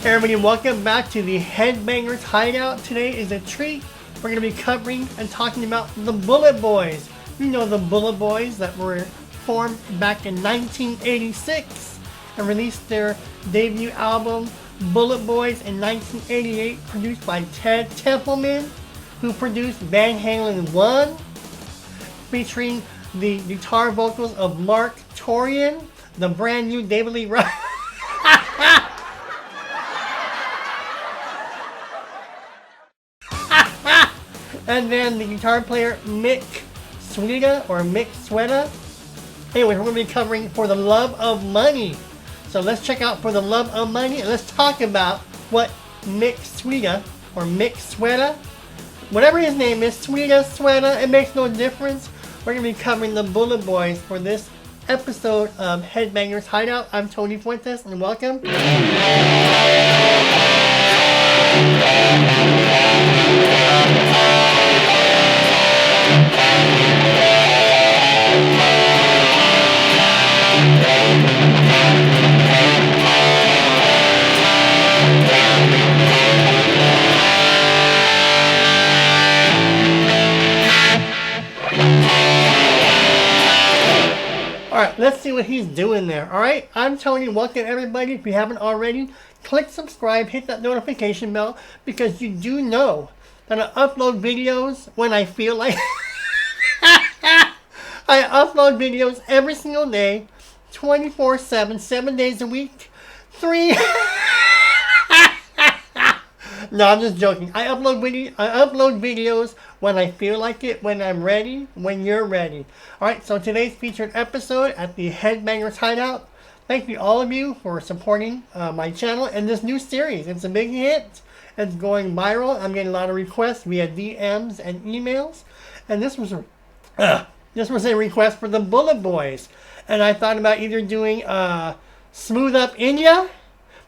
Everybody, welcome back to the Headbangers Hideout. Today is a treat. We're going to be covering and talking about the Bullet Boys. You know the Bullet Boys that were formed back in 1986 and released their debut album, Bullet Boys, in 1988, produced by Ted Templeman, who produced Van Halen 1, featuring the guitar vocals of Mark Torian, the brand new David Lee Roth. And then the guitar player Mick Sweda, or Mick Sweda. Anyway, we're going to be covering For the Love of Money. So let's check out For the Love of Money, and let's talk about what Mick Sweda, or Mick Sweda, whatever his name is, Sweda, it makes no difference. We're going to be covering the Bullet Boys for this episode of Headbangers Hideout. I'm Tony Fuentes, and welcome. Alright, let's see what he's doing there. Alright, I'm Tony. Welcome everybody. If you haven't already, click subscribe, hit that notification bell, because you do know that I upload videos when I feel like. I upload videos every single day, 24/7, 7 days a week, 3. No, I'm just joking. I upload videos when I feel like it, when I'm ready, when you're ready. Alright, so today's featured episode at the Headbangers Hideout. Thank you all of you for supporting my channel and this new series. It's a big hit. It's going viral. I'm getting a lot of requests via DMs and emails. And this was a request for the Bullet Boys. And I thought about either doing Smooth Up In Ya,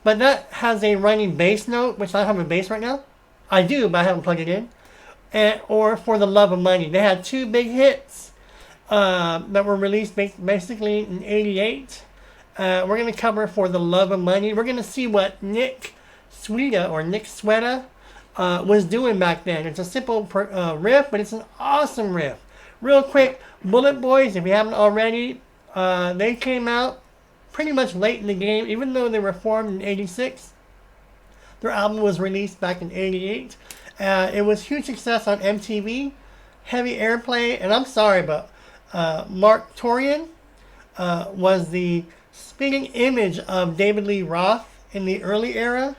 but that has a running bass note, which I don't have a bass right now. I do, but I haven't plugged it in. Or For the Love of Money. They had two big hits that were released basically in '88. We're going to cover For the Love of Money. We're going to see what Nick Sweda was doing back then. It's a simple riff, but it's an awesome riff. Real quick, Bullet Boys, if you haven't already, they came out pretty much late in the game, even though they were formed in '86. Their album was released back in '88. It was huge success on MTV, heavy airplay, and I'm sorry, but Mark Torian was the spitting image of David Lee Roth in the early era.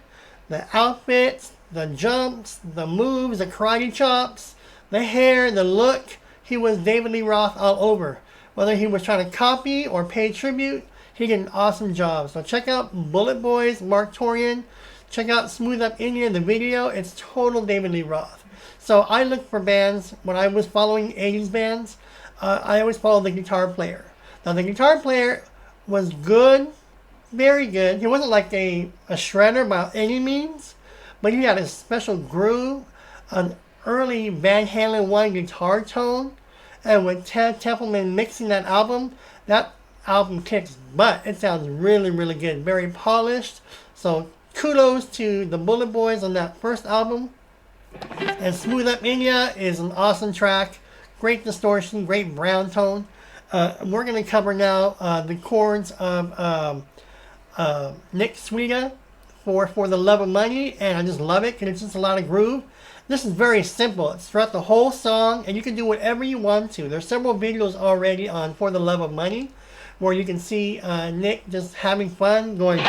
The outfits, the jumps, the moves, the karate chops, the hair, the look, he was David Lee Roth all over. Whether he was trying to copy or pay tribute, he did an awesome job. So check out Bullet Boys, Mark Torian. Check out Smooth Up In Ya, the video. It's total David Lee Roth. So I looked for bands, when I was following 80s bands, I always followed the guitar player. Now the guitar player was good, very good. He wasn't like a shredder by any means, but he had a special groove, an early Van Halen 1 guitar tone, and with Ted Templeman mixing that album kicks butt. It sounds really, really good, very polished. So kudos to the Bullet Boys on that first album. And Smooth Up In Ya is an awesome track. Great distortion, great brown tone. We're going to cover now the chords of Nick Sweda for the Love of Money, and I just love it because it's just a lot of groove. This is very simple. It's throughout the whole song, and you can do whatever you want to. There's several videos already on For the Love of Money, where you can see Nick just having fun, going.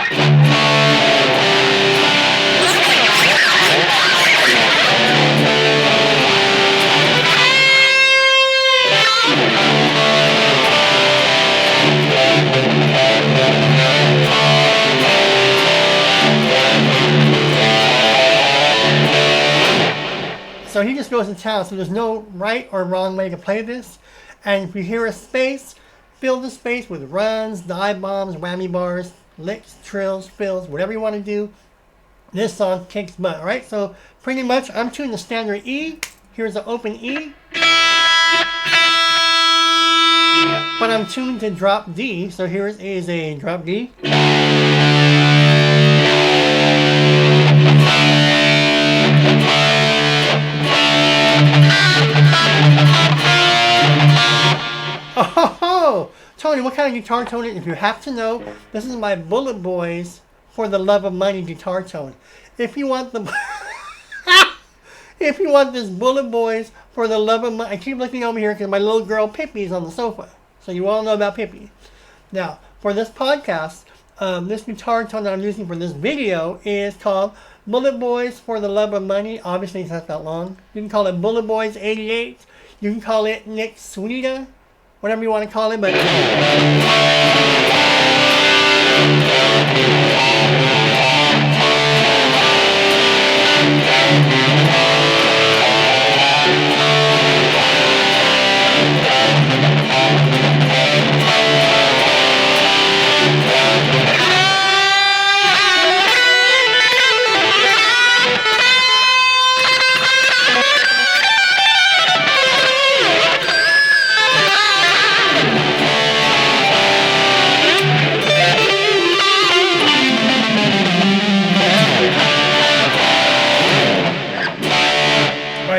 So he just goes to town, so there's no right or wrong way to play this. And if you hear a space, fill the space with runs, dive bombs, whammy bars, licks, trills, fills, whatever you want to do. This song kicks butt, alright? So pretty much I'm tuning the standard E. Here's the open E. But I'm tuned to drop D, so here is a drop D. Oh, Tony, what kind of guitar tone? If you have to know, this is my Bullet Boys for the Love of Money guitar tone. If you want the, if you want this Bullet Boys for the Love of Money, I keep looking over here because my little girl Pippi is on the sofa. So you all know about Pippi. Now, for this podcast, this guitar tone that I'm using for this video is called Bullet Boys for the Love of Money. Obviously, it's not that long. You can call it Bullet Boys 88. You can call it Nick Sweda, whatever you want to call it, but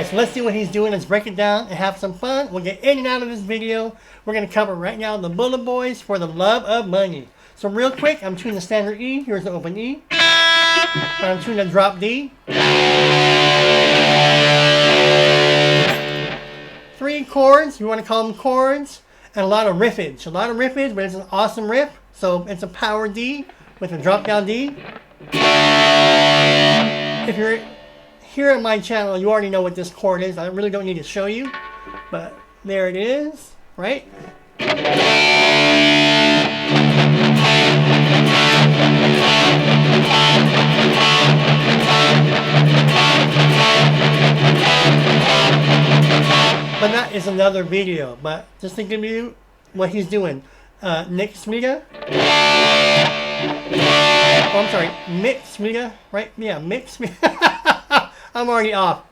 so let's see what he's doing. Let's break it down and have some fun. We'll get in and out of this video. We're going to cover right now the Bullet Boys for the Love of Money. So real quick, I'm tuning the standard E. Here's the open E. I'm tuning the drop D. 3 chords, you want to call them chords, and a lot of riffage. A lot of riffage, but it's an awesome riff. So it's a power D with a drop down D. If you're here on my channel, you already know what this chord is. I really don't need to show you, but there it is, right? But that is another video, but just to give you what he's doing. Nick Sweda. Oh, I'm sorry, Mick Sweda, right? Yeah, Mick Sweda. I'm already off.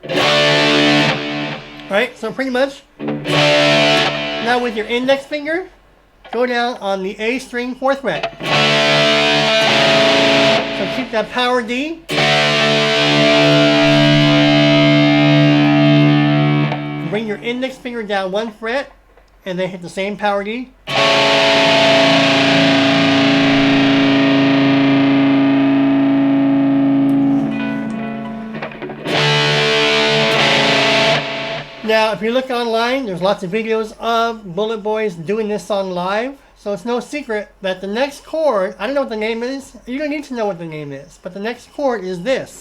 Alright, so pretty much, now with your index finger, go down on the A string 4th fret. So keep that power D. Bring your index finger down 1 fret, and then hit the same power D. Now, if you look online, there's lots of videos of Bullet Boys doing this song live. So it's no secret that the next chord, I don't know what the name is. You don't need to know what the name is. But the next chord is this.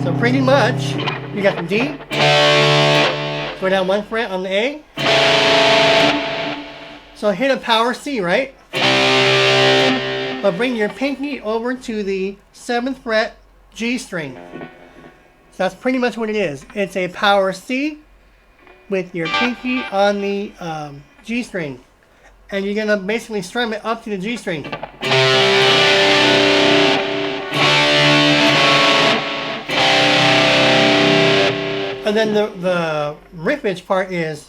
So pretty much, you got the D. Go down 1 fret on the A. So hit a power C, right? But bring your pinky over to the 7th fret G string. So that's pretty much what it is. It's a power C with your pinky on the G string. And you're going to basically strum it up to the G string. And then the riffage part is...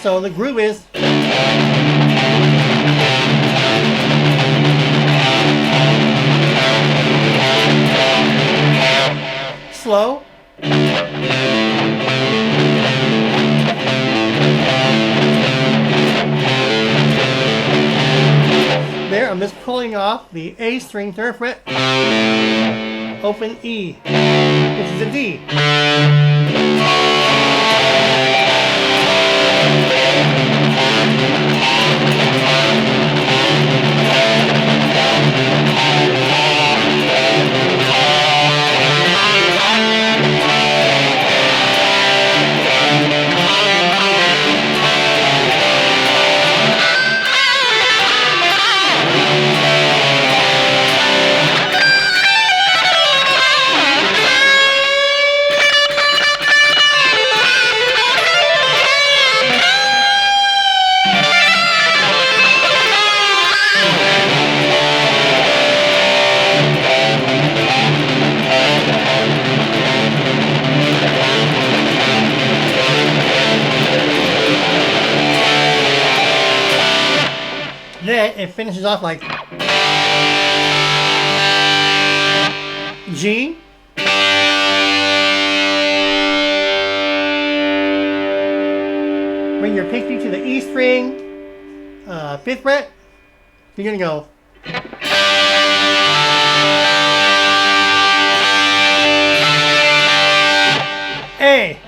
So the groove is... slow. There, I'm just pulling off the A string 3rd fret, open E, which is a D. finishes off like G. Bring your pinky to the E string, 5th fret. You're gonna go. A.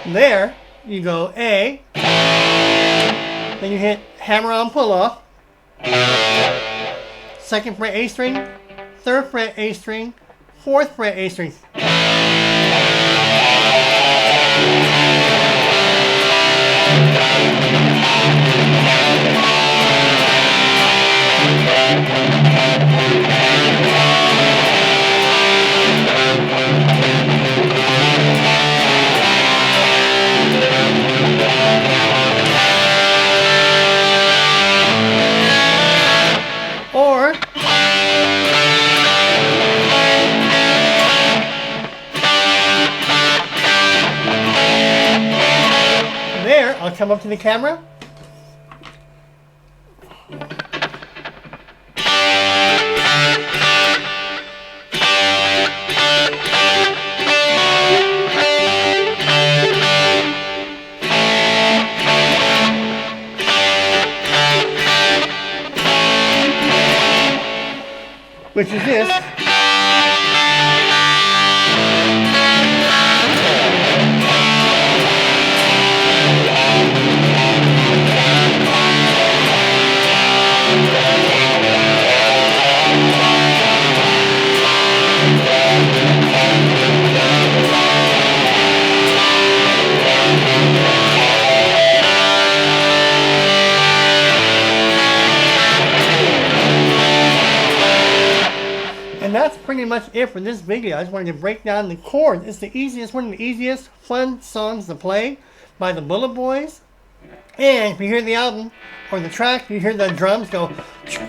There, you go A. Then you hit hammer on pull off. 2nd fret A string, 3rd fret A string, 4th fret A string. Or there, I'll come up to the camera. Which is this. And that's pretty much it for this video. I just wanted to break down the chords. It's the easiest, one of the easiest fun songs to play by the Bullet Boys. And if you hear the album or the track, you hear the drums go. So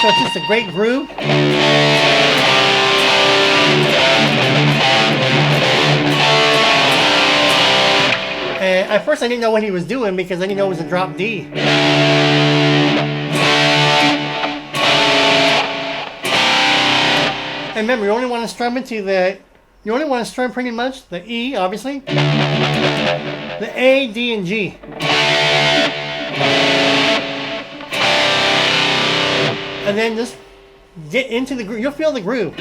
it's just a great groove. And at first I didn't know what he was doing because I didn't know it was a drop D. And remember, you only want to strum into you only want to strum pretty much the E, obviously, the A, D, and G. And then just get into the groove. You'll feel the groove.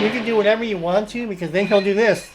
You can do whatever you want to because then he'll do this.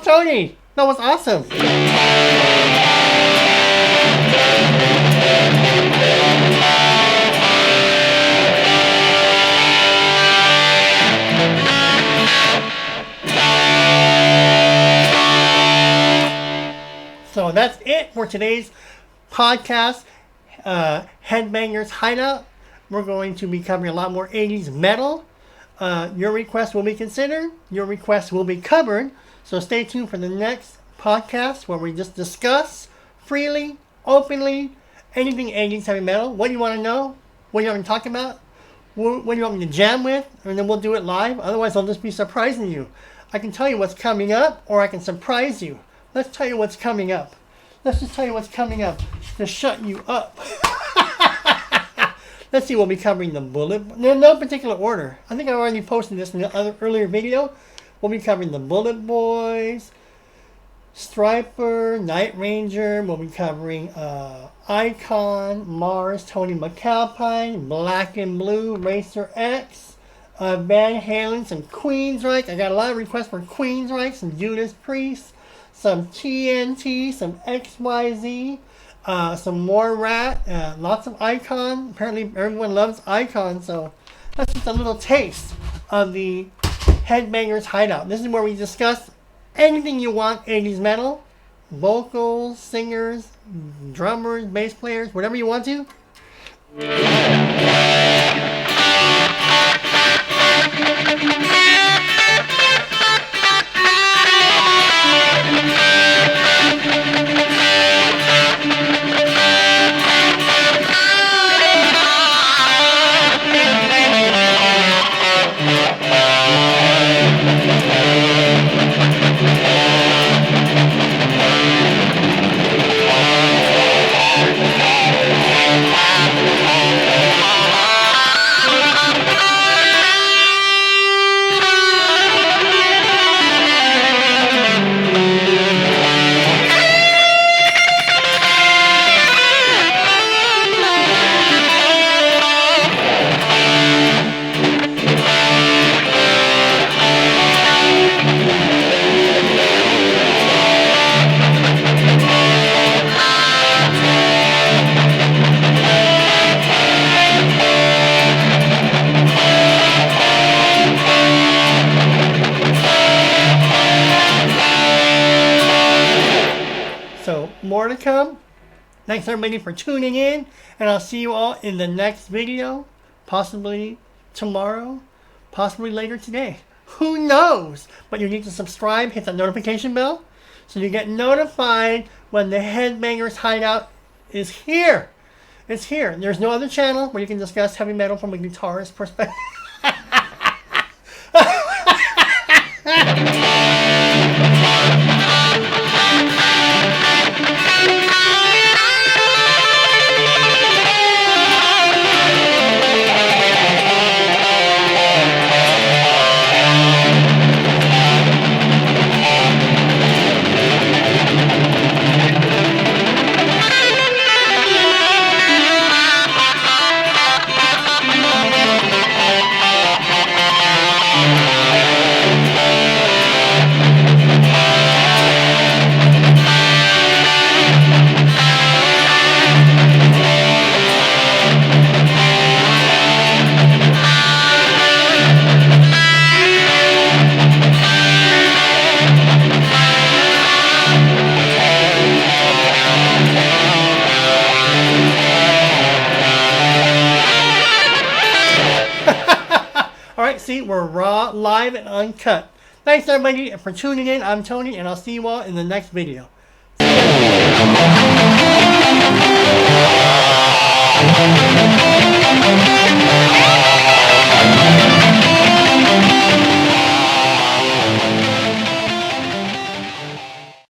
Tony. That was awesome. So that's it for today's podcast, Headbangers Hideout. We're going to be covering a lot more 80s metal. Your request will be considered. Your request will be covered. So stay tuned for the next podcast where we just discuss freely, openly, anything 80s heavy metal. What do you want to know? What do you want to talk about? What do you want me to jam with? And then we'll do it live. Otherwise, I'll just be surprising you. I can tell you what's coming up, or I can surprise you. Let's tell you what's coming up. Let's just tell you what's coming up to shut you up. Let's see, we'll be covering the Bullet... No particular order. I think I already posted this in the earlier video. We'll be covering the Bullet Boys, Striper, Night Ranger. We'll be covering Icon, Mars, Tony McAlpine, Black and Blue, Racer X, Van Halen, some Queensryche. I got a lot of requests for Queensryche, some Judas Priest, some TNT, some XYZ, some more Rat, lots of Icon. Apparently everyone loves Icon, so that's just a little taste of the Headbangers Hideout. This is where we discuss anything you want 80s metal, vocals, singers, drummers, bass players, whatever you want to. More to come. Thanks everybody for tuning in, and I'll see you all in the next video, possibly tomorrow, possibly later today. Who knows? But you need to subscribe, hit that notification bell, so you get notified when the Headbangers Hideout is here. It's here. There's no other channel where you can discuss heavy metal from a guitarist perspective. See, we're raw, live, and uncut. Thanks everybody for tuning in. I'm Tony, and I'll see you all in the next video.